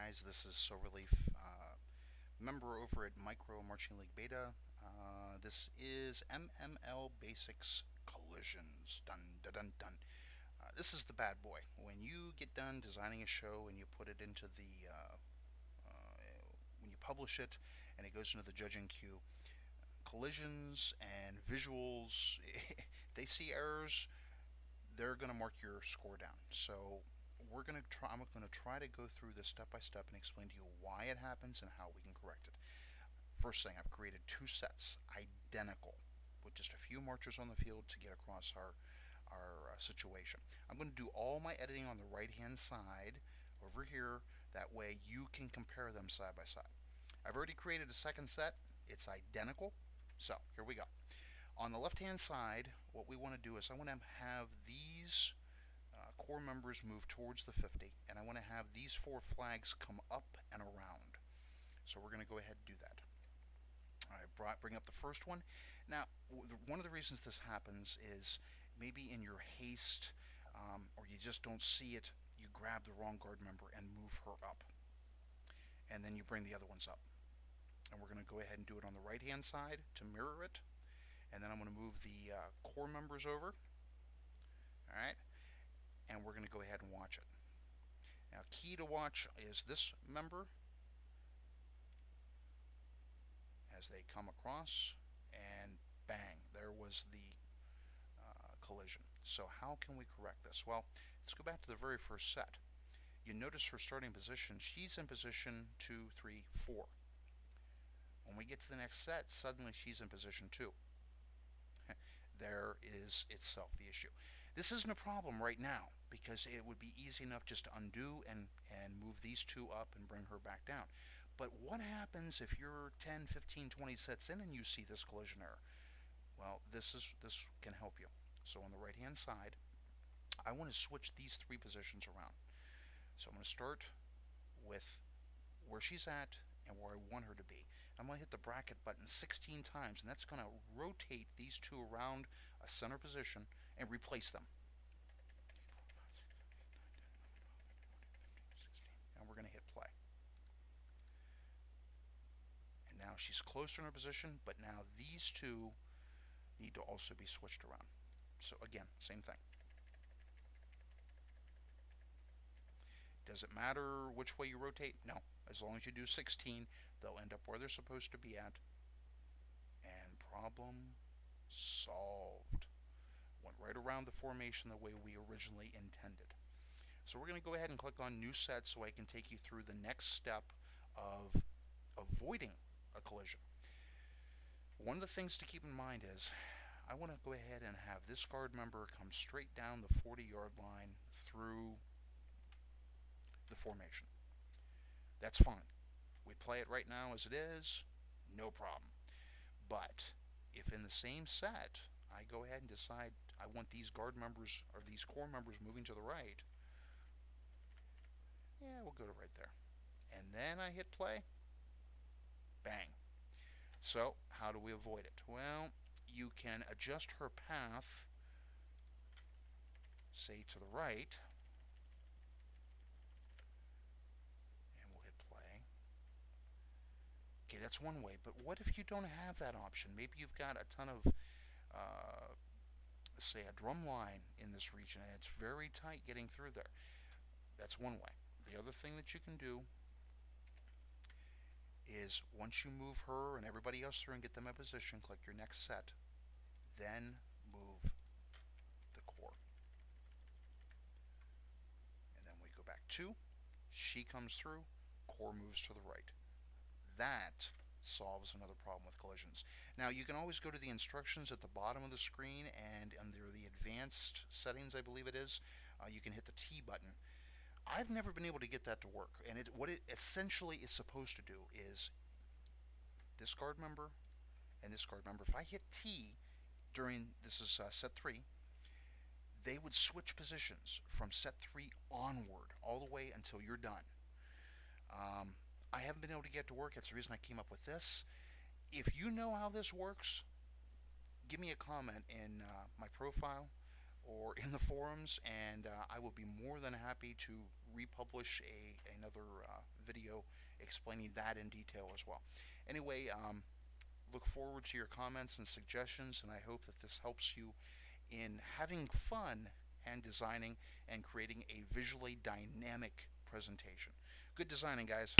guys, this is Silverleaf, member over at Micro Marching League Beta. This is MML Basics Collisions. Dun dun dun dun. This is the bad boy. When you get done designing a show and you put it into when you publish it and it goes into the judging queue, collisions and visuals, if they see errors, they're going to mark your score down. So I'm going to try to go through this step by step and explain to you why it happens and how we can correct it. First thing, I've created two sets identical with just a few marchers on the field to get across our situation. I'm going to do all my editing on the right hand side over here. That way you can compare them side by side. I've already created a second set. It's identical. So here we go. On the left hand side, what we want to do is I want to have these core members move towards the 50, and I want to have these four flags come up and around. So we're going to go ahead and do that. Bring up the first one. Now, one of the reasons this happens is maybe in your haste, or you just don't see it, you grab the wrong guard member and move her up. And then you bring the other ones up. And we're going to go ahead and do it on the right hand side to mirror it. And then I'm going to move the core members over. Alright, and we're going to go ahead and watch it. Now, key to watch is this member as they come across, and bang, there was the collision. So how can we correct this? Well, let's go back to the very first set. You notice her starting position. She's in position 2, 3, 4. When we get to the next set, suddenly she's in position 2. There is itself the issue. This isn't a problem right now because it would be easy enough just to undo and move these two up and bring her back down. But what happens if you're 10, 15, 20 sets in and you see this collision error? Well, this can help you. So on the right hand side, I want to switch these three positions around. So I'm going to start with where she's at and where I want her to be. I'm going to hit the bracket button 16 times, and that's going to rotate these two around a center position and replace them. And we're going to hit play. And now she's closer in her position, but now these two need to also be switched around. So again, same thing. Does it matter which way you rotate? No. As long as you do 16, they'll end up where they're supposed to be at. And problem solved. Went right around the formation the way we originally intended. So we're going to go ahead and click on New Set so I can take you through the next step of avoiding a collision. One of the things to keep in mind is I want to go ahead and have this guard member come straight down the 40-yard line through the formation. That's fine. We play it right now as it is, no problem. But if in the same set I go ahead and decide I want these guard members or these core members moving to the right, yeah, we'll go to right there. And then I hit play, bang. So how do we avoid it? Well, you can adjust her path, say to the right, and we'll hit play. Okay, that's one way, but what if you don't have that option? Maybe you've got a ton of, say, a drum line in this region, and it's very tight getting through there. That's one way. The other thing that you can do is once you move her and everybody else through and get them in position, click your next set, then move the core. And then we go back 2, she comes through, core moves to the right. That solves another problem with collisions. Now you can always go to the instructions at the bottom of the screen, and under the advanced settings, I believe it is, you can hit the T button. I've never been able to get that to work, and what it essentially is supposed to do is this guard member and this guard member, if I hit T during, this is set 3, they would switch positions from set 3 onward all the way until you're done. I haven't been able to get it to work. That's the reason I came up with this. If you know how this works, give me a comment in my profile or in the forums, and I will be more than happy to republish another video explaining that in detail as well. Anyway, look forward to your comments and suggestions, and I hope that this helps you in having fun and designing and creating a visually dynamic presentation. Good designing, guys.